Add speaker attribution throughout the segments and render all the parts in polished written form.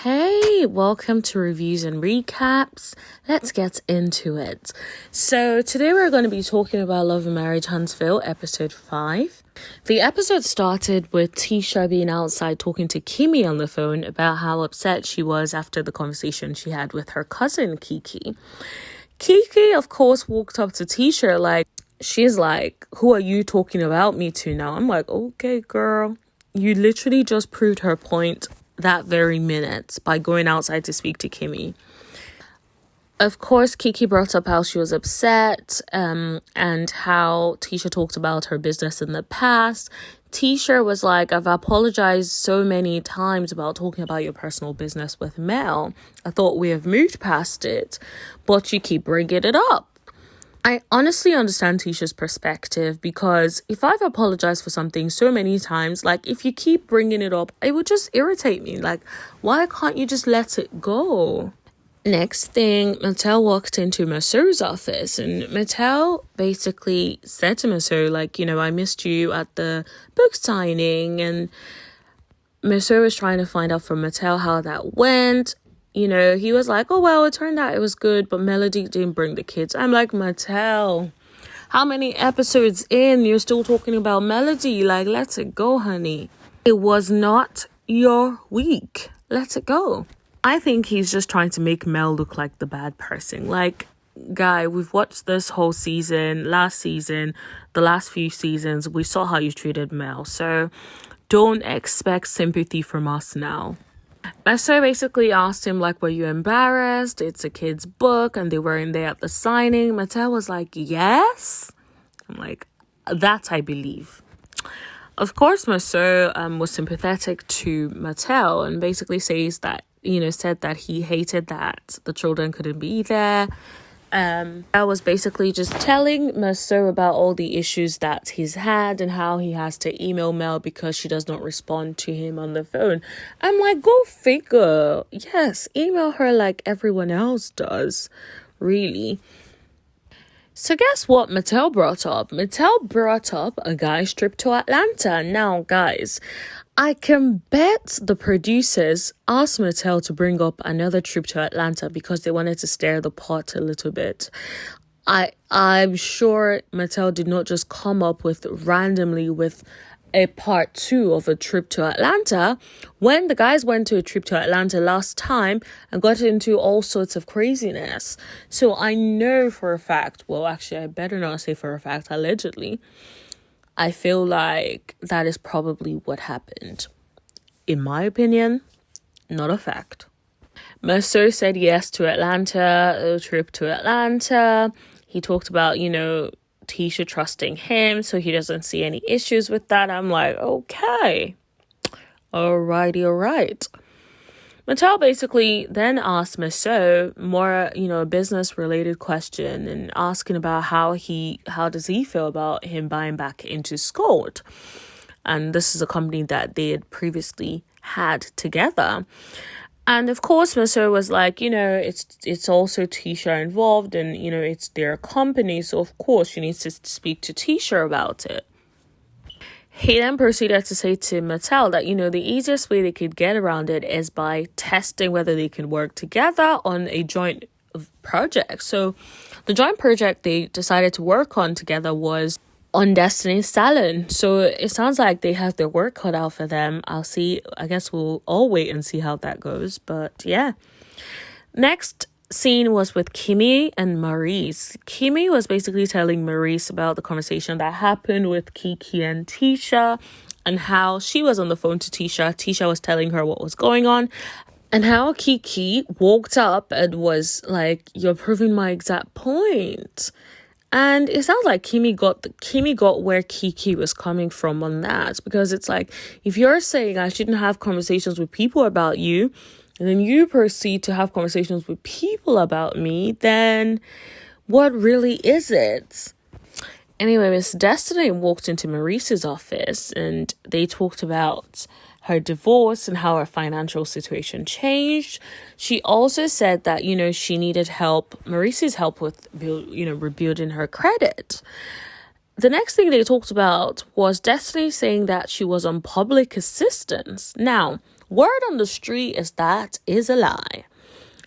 Speaker 1: Hey, welcome to Reviews and Recaps. Let's get into it. So today we're going to be talking about Love and Marriage Huntsville, episode 5. The episode started with Tisha being outside talking to Kimmy on the phone about how upset she was after the conversation she had with her cousin Kiki. Kiki, of course, walked up to Tisha she's like, who are you talking about me to now? I'm like, okay, girl, you literally just proved her point that very minute by going outside to speak to Kimmy. Of course, Kiki brought up how she was upset and how Tisha talked about her business in the past. Tisha was like, I've apologized so many times about talking about your personal business with Mel. I thought we have moved past it, but you keep bringing it up. I honestly understand Tisha's perspective because if I've apologized for something so many times, if you keep bringing it up, it would just irritate me. Why can't you just let it go? Next thing, Mattel walked into Maso's office and Mattel basically said to Maso, I missed you at the book signing. And Maso was trying to find out from Mattel how that went. He was like, oh, well, it turned out it was good, but Melody didn't bring the kids. I'm like, Mattel, how many episodes in you're still talking about Melody? Let it go, honey. It was not your week. Let it go. I think he's just trying to make Mel look like the bad person. Guy, we've watched this whole season, last season, the last few seasons. We saw how you treated Mel. So don't expect sympathy from us now. Maso basically asked him, were you embarrassed? It's a kid's book and they weren't there at the signing. Mattel was like, yes. I'm like, that I believe. Of course, Maso was sympathetic to Mattel and basically says that, said that he hated that the children couldn't be there. I was basically just telling Maso about all the issues that he's had and how he has to email Mel because she does not respond to him on the phone. I'm like, go figure. Yes, email her like everyone else does, really. So guess what Mattel brought up? Mattel brought up a guy's trip to Atlanta. Now, guys, I can bet the producers asked Mattel to bring up another trip to Atlanta because they wanted to stir the pot a little bit. I'm sure Mattel did not just come up randomly with a part 2 of a trip to Atlanta when the guys went to a trip to Atlanta last time and got into all sorts of craziness. So I know for a fact, well, actually, I better not say for a fact, allegedly, I feel like that is probably what happened. In my opinion, not a fact. Maso said yes to Atlanta, a trip to Atlanta. He talked about, Tisha trusting him, so he doesn't see any issues with that. I'm like, okay. Alrighty, all right. Mattel basically then asked Maso more, a business-related question and asking about how does he feel about him buying back into Scott. And this is a company that they had previously had together. And of course, Maso was like, it's also Tisha involved and, it's their company. So, of course, she needs to speak to Tisha about it. He then proceeded to say to Mattel that, the easiest way they could get around it is by testing whether they can work together on a joint project. So the joint project they decided to work on together was on Destiny's Salon. So it sounds like they have their work cut out for them. I guess we'll all wait and see how that goes. But yeah. Next scene was with Kimmy and Maurice. Kimmy was basically telling Maurice about the conversation that happened with Kiki and Tisha and how she was on the phone to Tisha. Tisha was telling her what was going on and how Kiki walked up and was like, you're proving my exact point. And it sounds like Kimmy got where Kiki was coming from on that, because it's like, if you're saying I shouldn't have conversations with people about you, and then you proceed to have conversations with people about me, then what really is it? Anyway, Miss Destiny walked into Maurice's office and they talked about her divorce and how her financial situation changed. She also said that, she needed help, Maurice's help with, rebuilding her credit. The next thing they talked about was Destiny saying that she was on public assistance. Now, Word on the street is that is a lie.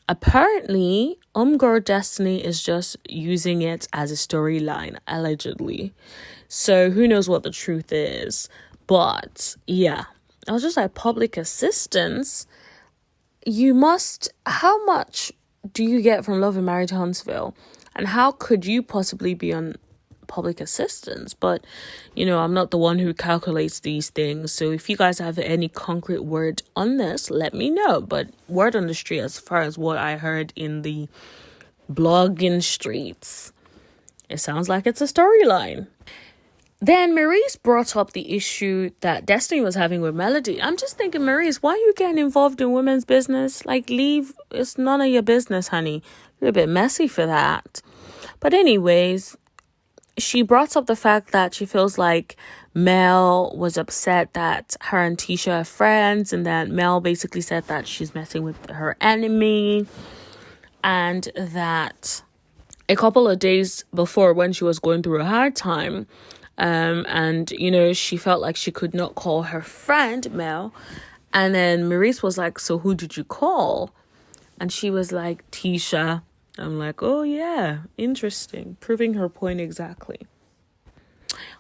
Speaker 1: Apparently, Girl Destiny is just using it as a storyline, allegedly. So who knows what the truth is. But yeah, I was just like, public assistance. How much do you get from Love and Marriage Huntsville? And how could you possibly be on public assistance? But, I'm not the one who calculates these things. So if you guys have any concrete word on this, let me know. But word on the street, as far as what I heard in the blogging streets, it sounds like it's a storyline. Then Maurice brought up the issue that Destiny was having with Melody. I'm just thinking, Maurice, why are you getting involved in women's business? Like, leave. It's none of your business, honey. You're a bit messy for that. But anyways, she brought up the fact that she feels like Mel was upset that her and Tisha are friends, and that Mel basically said that she's messing with her enemy, and that a couple of days before, when she was going through a hard time, and she felt like she could not call her friend Mel, and then Maurice was like, so who did you call? And she was like, Tisha. I'm like, oh yeah, interesting, proving her point exactly.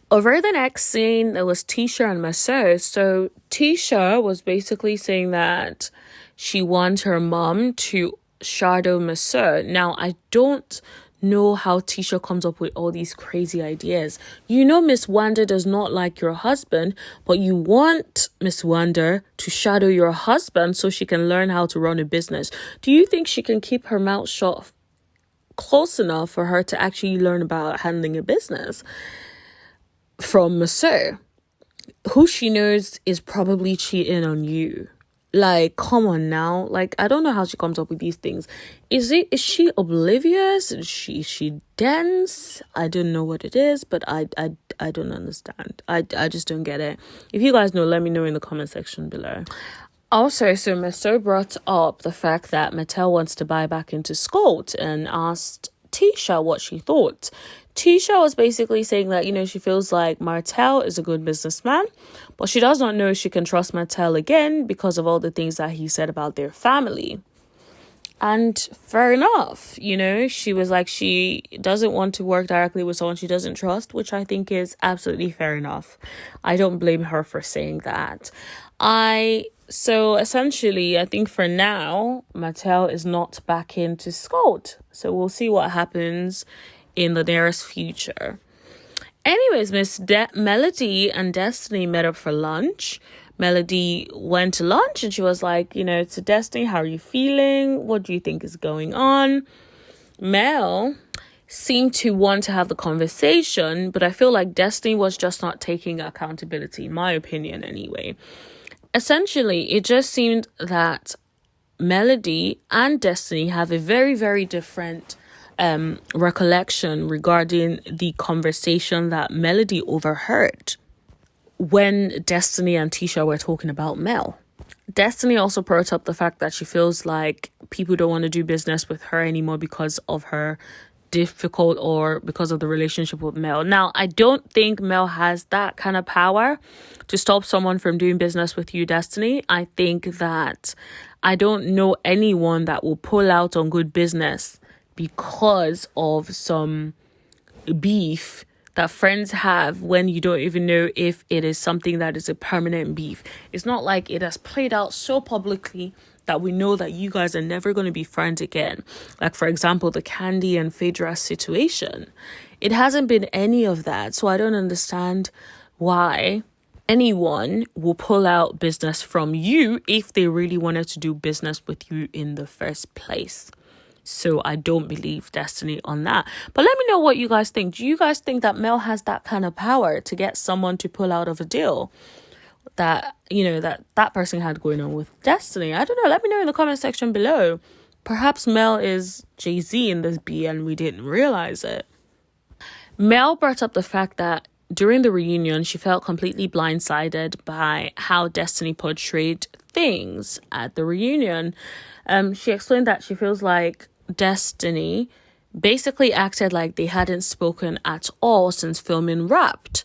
Speaker 1: Over the next scene, there was Tisha and Maso. So Tisha was basically saying that she wants her mom to shadow Maso. Now, I don't know how Tisha comes up with all these crazy ideas. Miss Wanda does not like your husband, but you want Miss Wanda to shadow your husband so she can learn how to run a business. Do you think she can keep her mouth shut close enough for her to actually learn about handling a business from Maso, who she knows is probably cheating on you? Like, come on now. Like, I don't know how she comes up with these things. Is she oblivious? Is she dense? I don't know what it is, but I don't understand. I just don't get it. If you guys know, let me know in the comment section below. Also, so Maso brought up the fact that Mattel wants to buy back into Scott and asked Tisha what she thought. Tisha was basically saying that, she feels like Martell is a good businessman, but she does not know if she can trust Martell again because of all the things that he said about their family. And fair enough, she was like, she doesn't want to work directly with someone she doesn't trust, which I think is absolutely fair enough. I don't blame her for saying that. So essentially, I think for now, Mattel is not back into Scott. So we'll see what happens in the nearest future. Anyways, Melody and Destiny met up for lunch. Melody went to lunch and she was like, to Destiny, how are you feeling? What do you think is going on? Mel seemed to want to have the conversation, but I feel like Destiny was just not taking accountability, in my opinion anyway. Essentially, it just seemed that Melody and Destiny have a very, very different recollection regarding the conversation that Melody overheard when Destiny and Tisha were talking about Mel. Destiny also brought up the fact that she feels like people don't want to do business with her anymore because of her difficult or because of the relationship with Mel. Now, I don't think Mel has that kind of power to stop someone from doing business with you, Destiny. I think that I don't know anyone that will pull out on good business because of some beef that friends have when you don't even know if it is something that is a permanent beef. It's not like it has played out so publicly that we know that you guys are never going to be friends again. Like, for example, the Candy and Phaedra situation. It hasn't been any of that. So I don't understand why anyone will pull out business from you if they really wanted to do business with you in the first place. So I don't believe Destiny on that. But let me know what you guys think. Do you guys think that Mel has that kind of power to get someone to pull out of a deal that, that person had going on with Destiny? I don't know. Let me know in the comment section below. Perhaps Mel is Jay-Z in this B and we didn't realize it. Mel brought up the fact that during the reunion, she felt completely blindsided by how Destiny portrayed things at the reunion. She explained that she feels like Destiny basically acted like they hadn't spoken at all since filming Wrapped,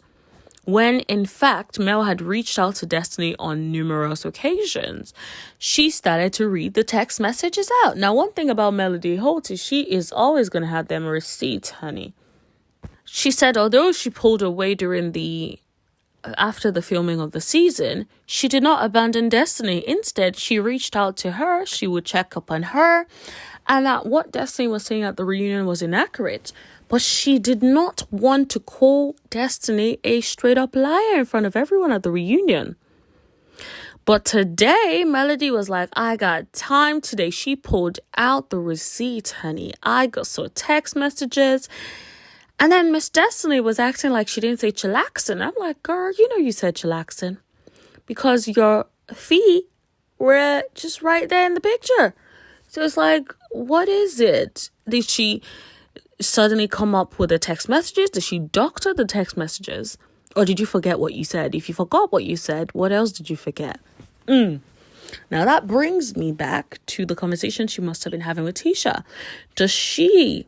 Speaker 1: when in fact Mel had reached out to Destiny on numerous occasions. She started to read the text messages out. Now, one thing about Melody Holt is she is always going to have them receipts, honey. She said although she pulled away after the filming of the season, she did not abandon Destiny. Instead, she reached out to her. She would check up on her, and that what Destiny was saying at the reunion was inaccurate. But she did not want to call Destiny a straight up liar in front of everyone at the reunion. But today, Melody was like, I got time today. She pulled out the receipts, honey. I got some text messages. And then Miss Destiny was acting like she didn't say chillaxing. I'm like, girl, you know you said chillaxing. Because your feet were just right there in the picture. So it's like, what is it? Did she suddenly come up with the text messages? Did she doctor the text messages? Or did you forget what you said? If you forgot what you said, what else did you forget? Now that brings me back to the conversation she must have been having with Tisha. Does she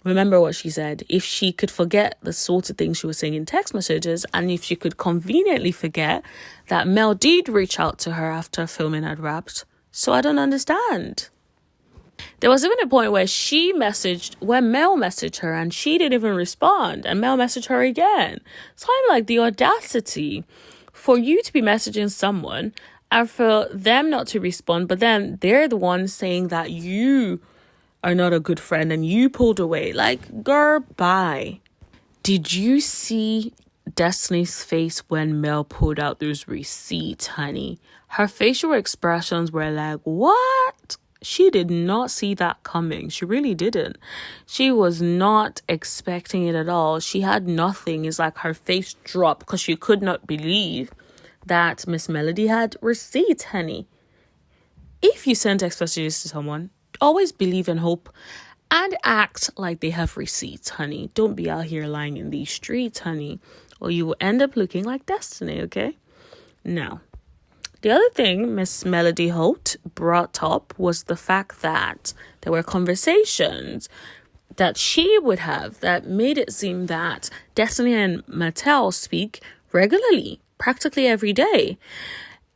Speaker 1: remember what she said? If she could forget the sort of things she was saying in text messages, and if she could conveniently forget that Mel did reach out to her after filming had wrapped. So I don't understand. There was even a point where Mel messaged her and she didn't even respond, and Mel messaged her again. So I'm like, the audacity for you to be messaging someone and for them not to respond, but then they're the ones saying that you are not a good friend and you pulled away. Like, girl, bye. Did you see Destiny's face when Mel pulled out those receipts, honey? Her facial expressions were like, what? She did not see that coming. She really didn't. She was not expecting it at all. She had nothing. It's like her face dropped because she could not believe that Miss Melody had receipts, honey. If you send text messages to someone, always believe and hope and act like they have receipts, honey. Don't be out here lying in these streets, honey, or you will end up looking like Destiny, okay? Now, the other thing Miss Melody Holt brought up was the fact that there were conversations that she would have that made it seem that Destiny and Mattel speak regularly, practically every day.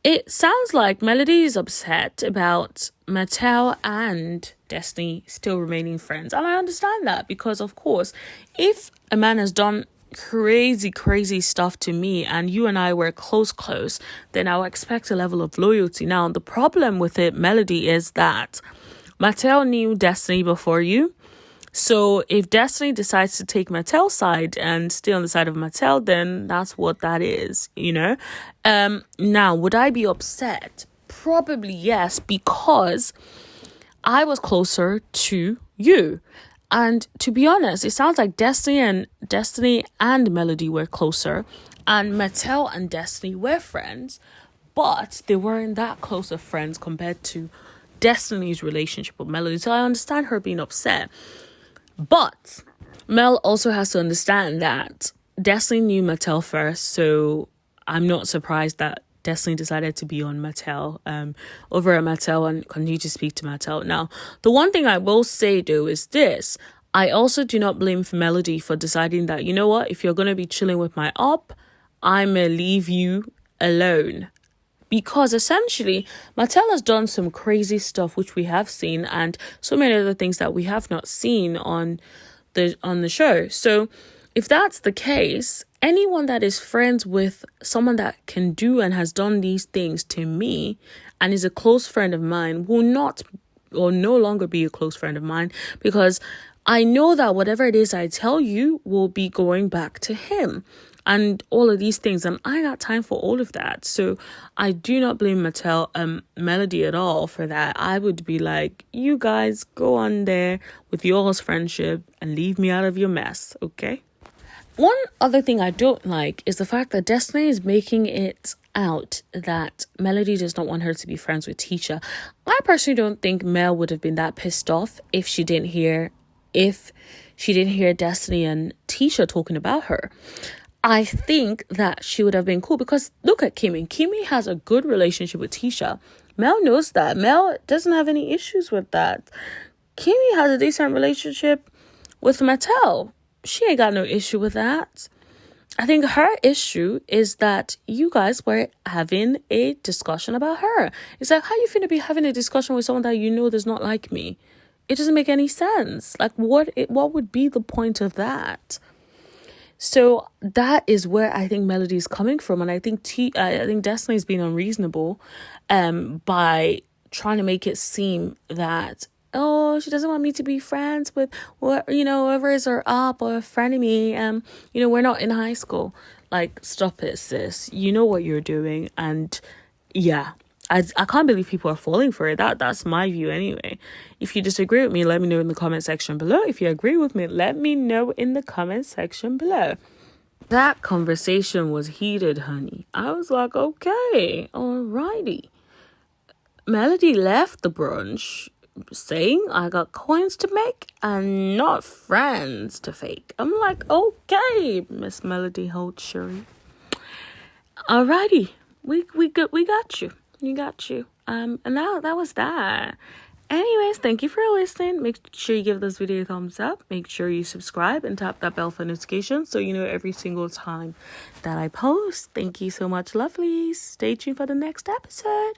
Speaker 1: It sounds like Melody is upset about Mattel and Destiny still remaining friends. And I understand that because, of course, if a man has done crazy stuff to me and you and I were close, then I'll expect a level of loyalty. Now, the problem with it, Melody, is that Mattel knew Destiny before you. So if Destiny decides to take Mattel's side and stay on the side of Mattel, then that's what that is, you know? Now, would I be upset? Probably yes, because I was closer to you. And to be honest, it sounds like Destiny and Melody were closer, and Mattel and Destiny were friends, but they weren't that close of friends compared to Destiny's relationship with Melody. So I understand her being upset. But Mel also has to understand that Destiny knew Mattel first, so I'm not surprised that Destiny decided to be on Mattel, over at Mattel, and continue to speak to Mattel. Now, the one thing I will say, though, is this. I also do not blame Melody for deciding that, you know what, if you're going to be chilling with my op, I'm going to leave you alone. Because essentially, Mattel has done some crazy stuff, which we have seen, and so many other things that we have not seen on the show. So if that's the case, anyone that is friends with someone that can do and has done these things to me and is a close friend of mine will not or no longer be a close friend of mine, because I know that whatever it is I tell you will be going back to him. And all of these things, and I got time for all of that. So I do not blame Melody at all for that. I would be like, you guys go on there with yours friendship and leave me out of your mess, okay? One other thing I don't like is the fact that Destiny is making it out that Melody does not want her to be friends with Tisha. I personally don't think Mel would have been that pissed off if she didn't hear Destiny and Tisha talking about her. I think that she would have been cool because look at Kimmy. Kimmy has a good relationship with Tisha. Mel knows that. Mel doesn't have any issues with that. Kimmy has a decent relationship with Mattel. She ain't got no issue with that. I think her issue is that you guys were having a discussion about her. It's like, how you finna be having a discussion with someone that you know does not like me? It doesn't make any sense. Like, what would be the point of that? So that is where I think Melody is coming from, and I think Destiny's being unreasonable, by trying to make it seem that, oh, she doesn't want me to be friends with whoever is her up or a friend of me. We're not in high school. Like, stop it, sis. You know what you're doing, and yeah. I can't believe people are falling for it. That's my view anyway. If you disagree with me, let me know in the comment section below. If you agree with me, let me know in the comment section below. That conversation was heated, honey. I was like, okay, alrighty. Melody left the brunch saying, I got coins to make and not friends to fake. I'm like, okay, Miss Melody Holtshire. Alrighty, we got you. You got you. And now that was that. Anyways, thank you for listening. Make sure you give this video a thumbs up. Make sure you subscribe and tap that bell for notifications so you know every single time that I post. Thank you so much, lovelies. Stay tuned for the next episode.